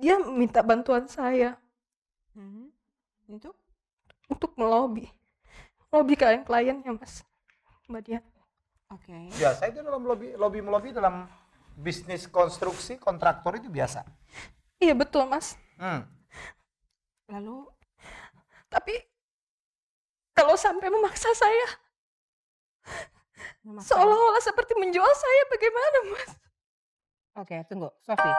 dia minta bantuan saya Untuk? untuk melobi klien-kliennya, Mas, Mbak Dian. Oke. Biasa itu dalam melobi dalam bisnis konstruksi kontraktor itu biasa. Iya betul, Mas. Lalu Tapi kalau sampai memaksa saya, memaksa. seolah-olah seperti menjual saya, bagaimana, Mas? Oke, tunggu. Sofi.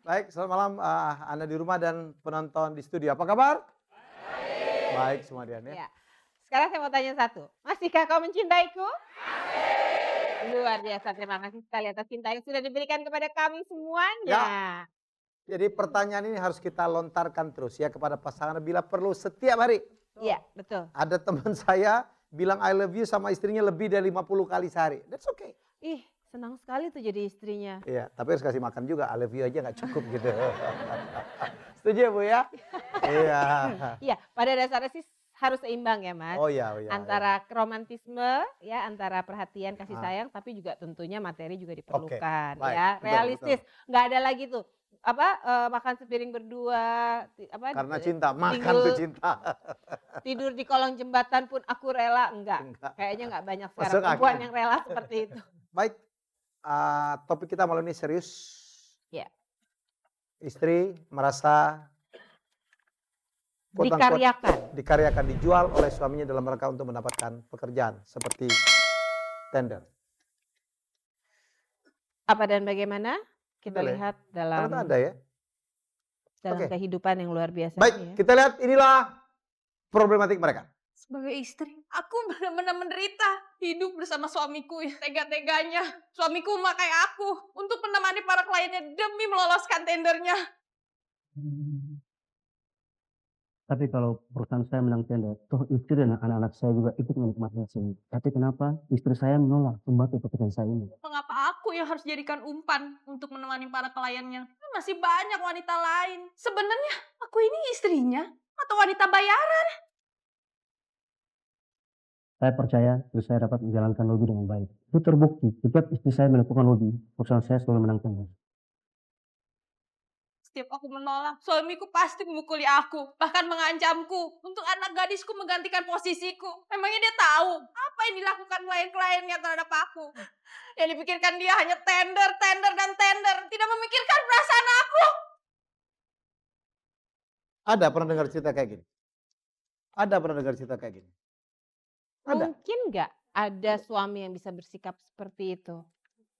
Baik, selamat malam Anda di rumah dan penonton di studio. Apa kabar? Baik semua Dian ya. Ya. Sekarang saya mau tanya satu. Masihkah kau mencintaiku? Luar biasa, terima kasih sekali atas cinta yang sudah diberikan kepada kami semuanya. Jadi pertanyaan ini harus kita lontarkan terus ya kepada pasangan bila perlu setiap hari. Iya, betul. Ada teman saya bilang I love you sama istrinya lebih dari 50 kali sehari. That's okay. Ih, senang sekali tuh jadi istrinya. Iya, tapi harus kasih makan juga. I love you aja nggak cukup gitu. Setuju ya Bu ya? Iya. Iya, pada dasarnya sih harus seimbang ya Mas. Oh iya. Antara romantisme ya, antara perhatian kasih sayang, tapi juga tentunya materi juga diperlukan baik, ya. betul, Realistis, nggak ada lagi tuh makan sepiring berdua, Karena cinta, makan tuh cinta. tidur di kolong jembatan pun aku rela, enggak. Kayaknya nggak banyak sekarang Masuk perempuan akal. yang rela seperti itu. Baik, topik kita malam ini serius. Ya. Istri merasa quote unquote, dikaryakan, dijual oleh suaminya dalam rangka untuk mendapatkan pekerjaan seperti tender. Apa dan bagaimana? Kita Boleh. lihat dalam Ternyata ada ya. Oke. kehidupan yang luar biasa Baik, ini ya. kita lihat inilah problematik mereka. Sebagai istri, aku benar-benar menderita hidup bersama suamiku yang tega-teganya. Suamiku memakai aku untuk menemani para kliennya demi meloloskan tendernya. Tapi kalau perusahaan saya menang tender, toh istri dan anak-anak saya juga ikut menikmati hasilnya. Tapi kenapa istri saya menolak membantu pekerjaan saya ini? Mengapa aku yang harus jadikan umpan untuk menemani para kliennya? Masih banyak wanita lain. Sebenarnya aku ini istrinya atau wanita bayaran? Saya percaya istri saya dapat menjalankan lobby dengan baik. Itu terbukti. Setiap istri saya melakukan lobby, perusahaan saya selalu menang tender. Setiap aku menolak, suamiku pasti memukuli aku, bahkan mengancamku untuk anak gadisku menggantikan posisiku. Memangnya dia tahu apa yang dilakukan klien-kliennya terhadap aku? Yang dipikirkan dia hanya tender, dan tender, tidak memikirkan perasaan aku. Ada pernah dengar cerita kayak gini? Ada pernah dengar cerita kayak gini? Ada. Mungkin nggak ada suami yang bisa bersikap seperti itu.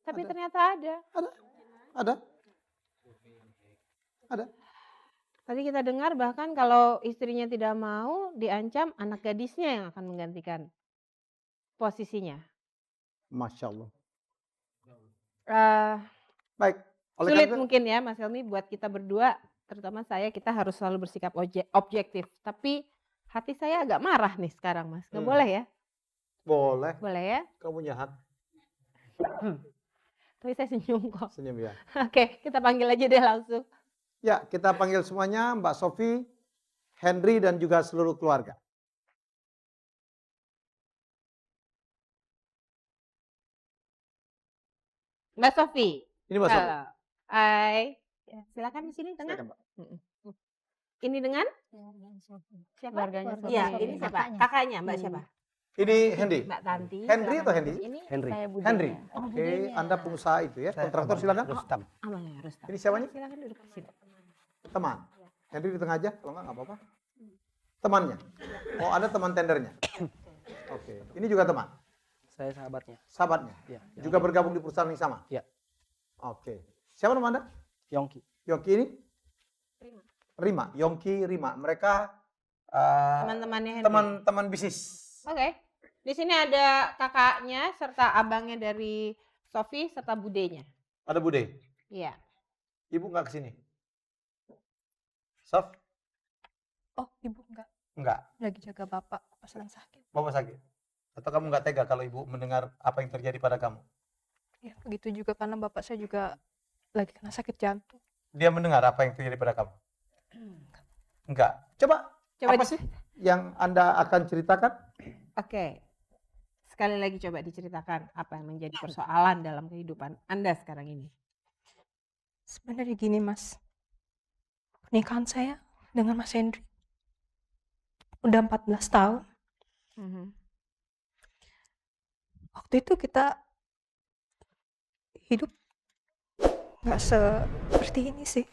Tapi Ada. ternyata ada. Ada. Tadi kita dengar bahkan kalau istrinya tidak mau, diancam anak gadisnya yang akan menggantikan posisinya. Masya Allah. Baik. Oleh Sulit karena itu, mungkin ya Mas Helmi buat kita berdua, terutama saya, kita harus selalu bersikap objektif. Tapi hati saya agak marah nih sekarang Mas. Nggak boleh ya? boleh. Boleh ya? Kamu punya hak. Tapi saya senyum kok. Senyum ya. Oke, kita panggil aja deh langsung. Ya, kita panggil semuanya Mbak Sofi, Henry, dan juga seluruh keluarga. Mbak Sofi. Ini Mbak Sofi. Halo. Hai. Ya, silakan di sini tengah. Silakan, Mbak. Ini dengan siapa? Keluarganya Sofi. Iya, ini siapa? Kakaknya, Mbak siapa? Ini Henry. Mbak Tanti. Henry atau silakan. Henry? Ini Henry. saya budenya. Henry. Oh, Oke, budenya. Anda pengusaha itu ya. Kontraktor silakan. Rustam. Abang ya, Rustam. Ini siapanya? Silakan duduk di sini. Teman. Henry di tengah aja, kalau nggak apa-apa. Temannya. Oh, ada teman tendernya. Oke, ini juga teman. Saya sahabatnya. Sahabatnya. Ya, Juga bergabung di perusahaan yang sama. Ya. Oke. Siapa nama Anda? Yongki. Yongki ini? Rima. Yongki, Rima. Mereka Teman-temannya Henry. teman-teman bisnis. Oke. Di sini ada kakaknya serta abangnya dari Sofi serta budenya. Ada Bude. Iya. Ibu nggak kesini? Sof? Oh, ibu Enggak. lagi jaga bapak sedang sakit. Bapak sakit. Atau kamu nggak tega kalau ibu mendengar apa yang terjadi pada kamu? Ya, begitu juga karena bapak saya juga lagi kena sakit jantung. Dia mendengar apa yang terjadi pada kamu? Enggak. Coba Coba apa di- sih yang Anda akan ceritakan? Oke. Sekali lagi coba diceritakan apa yang menjadi persoalan dalam kehidupan Anda sekarang ini. Sebenarnya gini Mas, pernikahan saya dengan Mas Hendri udah 14 tahun. Waktu itu kita hidup nggak seperti ini sih.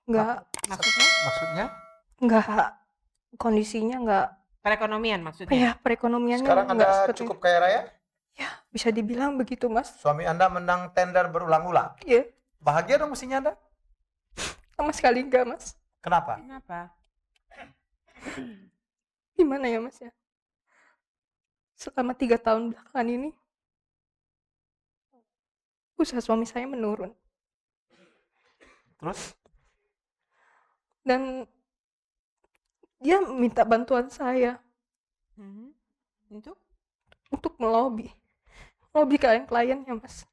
Maksudnya? Nggak kondisinya nggak, Perekonomian maksudnya. ya perekonomiannya Sekarang nggak Anda seperti, cukup kaya raya? ya bisa dibilang begitu Mas. Suami Anda menang tender berulang-ulang. Iya, Bahagia dong mestinya Anda? sama sekali enggak Mas. Kenapa? Kenapa? Gimana ya Mas ya? Selama 3 tahun belakangan ini, usaha suami saya menurun. Terus? Dan dia minta bantuan saya untuk melobi klien-kliennya Mas,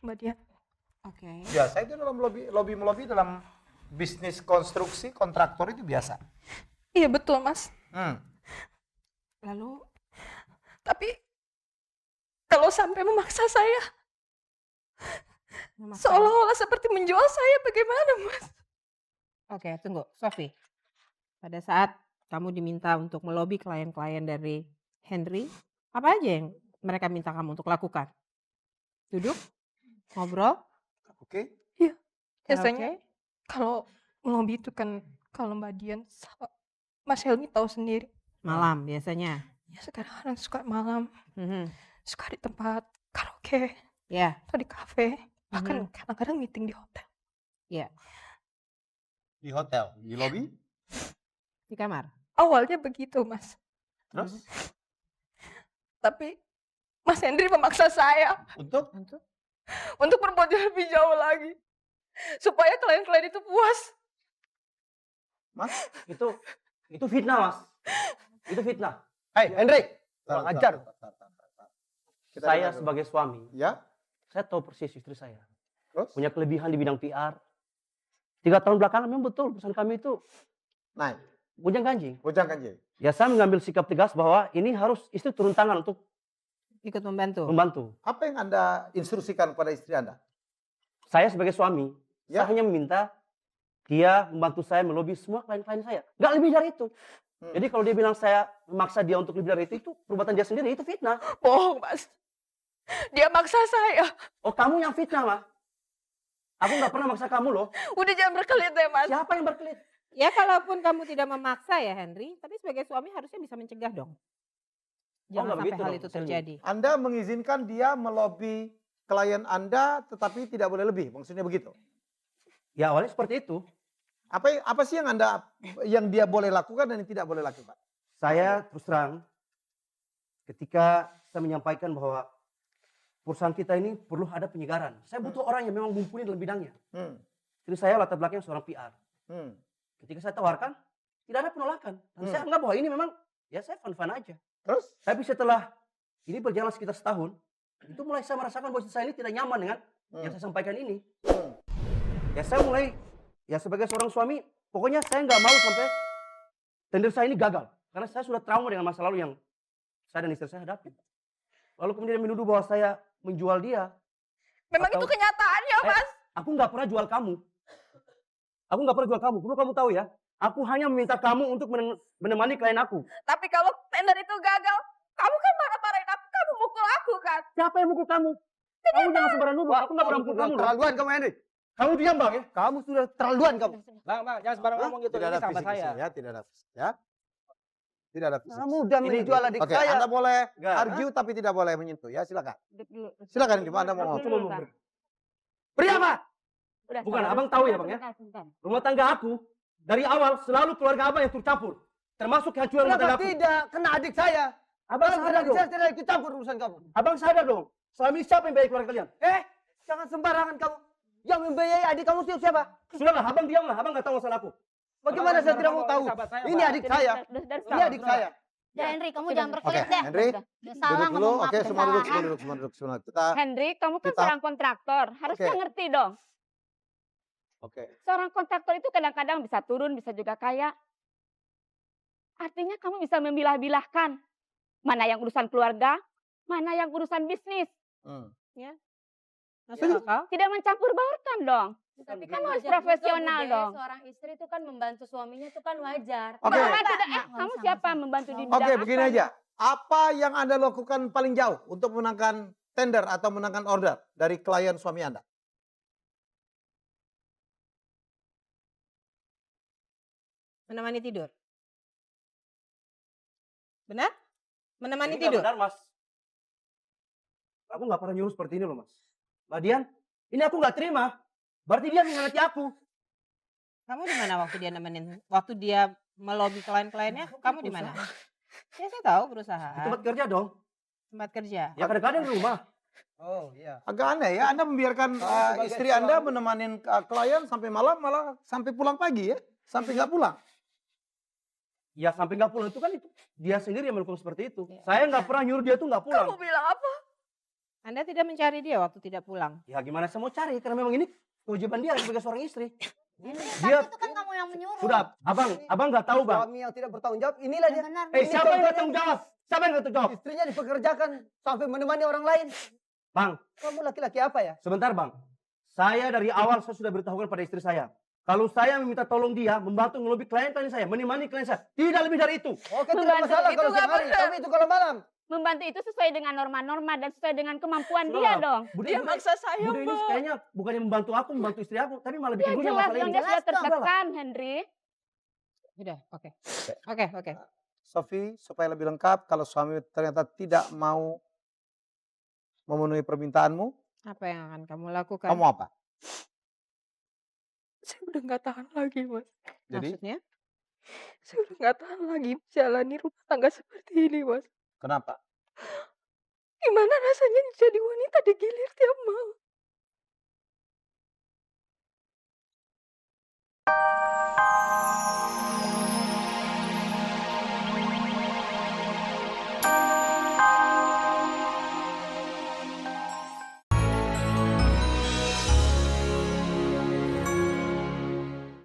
Mbak Dian. Oke. Biasa itu dalam lobby dalam bisnis konstruksi kontraktor itu biasa. Iya betul Mas. Lalu Tapi kalau sampai memaksa saya, seolah-olah seperti menjual saya, bagaimana Mas? Oke, tunggu, Sofi. Pada saat kamu diminta untuk melobi klien-klien dari Henry, apa aja yang mereka minta kamu untuk lakukan? Duduk, ngobrol, Oke. Biasanya karaoke? kalau melobi itu kan, kalau Mbak Dian sama Mas Helmi tahu sendiri. Malam biasanya. Ya sekarang suka malam, Mhm. suka di tempat karaoke, Ya, atau di kafe, bahkan kadang-kadang meeting di hotel. ya, Di hotel, di lobby. di kamar. Awalnya begitu Mas, Terus tapi Mas Hendri memaksa saya untuk untuk berbuat lebih jauh lagi, supaya klien-klien itu puas. Mas, Itu fitnah, Mas. Itu fitnah. Hai, Hendrik. tar, Kurang tar, ajar. tar, tar, tar, tar. Kita Saya dengar dulu. sebagai suami, Ya, saya tahu persis istri saya. terus? Punya kelebihan di bidang PR. 3 tahun belakangan memang betul perusahaan kami itu Naik, gonjang ganjing. bujang kan jadi. Ya saya mengambil sikap tegas bahwa ini harus istri turun tangan untuk Ikut membantu. membantu. Apa yang Anda instruksikan kepada istri Anda? Saya sebagai suami, Ya. saya hanya meminta dia membantu saya melobi semua klien-klien saya. Nggak lebih dari itu. Jadi kalau dia bilang saya memaksa dia untuk lebih dari itu perbuatan dia sendiri, itu fitnah. Bohong Mas, dia maksa saya. Oh kamu yang fitnah, Mas. Aku nggak pernah maksa kamu loh. Udah jangan berkelit ya Mas. Siapa yang berkelit? Ya kalaupun kamu tidak memaksa ya Henry, tapi sebagai suami harusnya bisa mencegah dong. Jangan nggak sampai begitu hal dong, itu Selmi. terjadi. Anda mengizinkan dia melobi klien Anda tetapi tidak boleh lebih, maksudnya begitu. Ya awalnya seperti itu. Apa sih yang dia boleh lakukan dan yang tidak boleh lakukan? Saya terus terang ketika saya menyampaikan bahwa perusahaan kita ini perlu ada penyegaran. Saya butuh orang yang memang mumpuni dalam bidangnya. Jadi saya latar belakangnya seorang PR. Ketika saya tawarkan, tidak ada penolakan. Dan saya anggap bahwa ini memang, ya saya fun-fun aja. Terus? Tapi setelah ini berjalan sekitar setahun, itu mulai saya merasakan bahwa saya ini tidak nyaman dengan yang saya sampaikan ini. Ya saya mulai, ya sebagai seorang suami, pokoknya saya nggak mau sampai tender saya ini gagal. Karena saya sudah trauma dengan masa lalu yang saya dan istri saya hadapi. Lalu kemudian menuduh bahwa saya menjual dia. Memang Atau- itu kenyataannya Mas. Aku nggak pernah jual kamu. Aku nggak pernah jual kamu. Perlu kamu tahu ya. Aku hanya meminta kamu untuk menemani klien aku. Tapi kalau tender itu gagal, kamu kan marah-marahin aku, kamu mukul aku kan. Siapa yang mukul kamu? Kamu jangan sembarang nuduh. Aku nggak pernah mukul kamu. loh. Terlaluan kamu, Hendrik. Kamu diam bang ya. Kamu sudah terlaluan kamu. Bang, jangan sembarang ngomong gitu. Tidak Ini ada sahabat fisik di saya. sini ya, tidak ada fisik ya. Tidak ada fisik. Kamu udah Ini- menjual adik Oke, saya. Anda boleh Enggak. argue tapi tidak boleh menyentuh ya, silakan. Duduk dulu. Silakan gimana Anda mau Duduk ngomong. dulu, Bang. Beri apa? Udah, Bukan, sabar. abang tahu ya, Bang, ya? Sebentar. Rumah tangga aku dari awal selalu keluarga abang yang tercampur. Termasuk kehancuran rumah tangga Kenapa aku. tidak kena adik saya? Abang Kenapa sadar adik dong. saya tidak ikut campur urusan kamu? Abang sadar dong. Selama ini siapa yang biayai keluarga kalian? Jangan sembarangan kamu. Yang membiayai adik kamu siapa? Sudahlah, abang diamlah. Abang nggak tahu masalah aku. Bagaimana saya tidak mau tahu? Sahabat saya, Ini Bang. adik saya. Ini adik saya. Ya Henry, kamu jangan Oke, berkelit deh. Henry, Udah salah duduk dulu. ngomong Oke, maaf semua duduk, kesalahan. semua duduk. Kita, Henry, kamu kan Kita- seorang kontraktor, harusnya Oke. ngerti dong. oke. Seorang kontraktor itu kadang-kadang bisa turun, bisa juga kaya. Artinya kamu bisa memilah-bilahkan mana yang urusan keluarga, mana yang urusan bisnis. Hmm. Masuk akal? Tidak mencampur baurkan dong. Tapi Kamu kan harus wajar juga, profesional Bude, dong. seorang istri itu kan membantu suaminya itu kan wajar. Oke. Membantu, Enggak, kamu siapa membantu di bidang Oke, apa? begini aja. Apa yang Anda lakukan paling jauh untuk memenangkan tender atau menangkan order dari klien suami Anda? Menemani tidur. Benar? Menemani Ini nggak tidur. benar, Mas. Aku nggak pernah nyuruh seperti ini loh, Mas. Mbak Dian, ini aku nggak terima. Berarti dia mengkhianati aku. Kamu di mana waktu dia melobi klien-kliennya? Kamu di mana? Ya saya tahu Di perusahaan, tempat kerja dong. tempat kerja. Ya kadang-kadang di rumah. Oh iya. Agak aneh ya, Anda membiarkan sebagai istri Anda suami. menemanin klien sampai malam, malah sampai pulang pagi ya? Sampai nggak pulang. Ya sampai nggak pulang itu kan itu dia sendiri yang melakukan seperti itu. Saya nggak pernah nyuruh dia tuh nggak pulang. Kamu bilang apa? Anda tidak mencari dia waktu tidak pulang. Ya gimana saya mau cari karena memang ini kewajiban dia sebagai seorang istri. Henry, Dia- tapi itu kan kamu yang menyuruh. Sudah, abang nggak tahu bang. Suami yang tidak bertanggung jawab, inilah dia. Benar. Eh siapa yang nggak tanggung jawab? Siapa yang nggak tanggung jawab? Istrinya dipekerjakan sampai menemani orang lain. Bang, Kamu laki-laki apa ya? sebentar bang. Saya dari awal saya sudah beritahukan pada istri saya. Kalau saya meminta tolong dia membantu ngelobi klien-klien saya, menemani klien saya, tidak lebih dari itu. Oke, tidak Membantu masalah itu kalau nggak siang hari. benar. Tapi itu kalau malam. Membantu itu sesuai dengan norma-norma dan sesuai dengan kemampuan Sudah dia lah. dong. Bude, Dia Bude, maksa saya, Bude ini Mbak. kayaknya bukannya membantu aku, membantu istri aku, tapi malah Dia bikin runyam jelas masalah dong, ini. dia sudah Jelas dong. tertekan, Henry. Sudah, oke. Oke. Sofi, supaya lebih lengkap, kalau suami ternyata tidak mau memenuhi permintaanmu, Apa yang akan kamu lakukan? kamu apa? Saya udah nggak tahan lagi, Mas. Jadi, Maksudnya? Saya udah nggak tahan lagi menjalani rumah tangga seperti ini, Mas. kenapa? Gimana rasanya jadi wanita digilir tiap malam?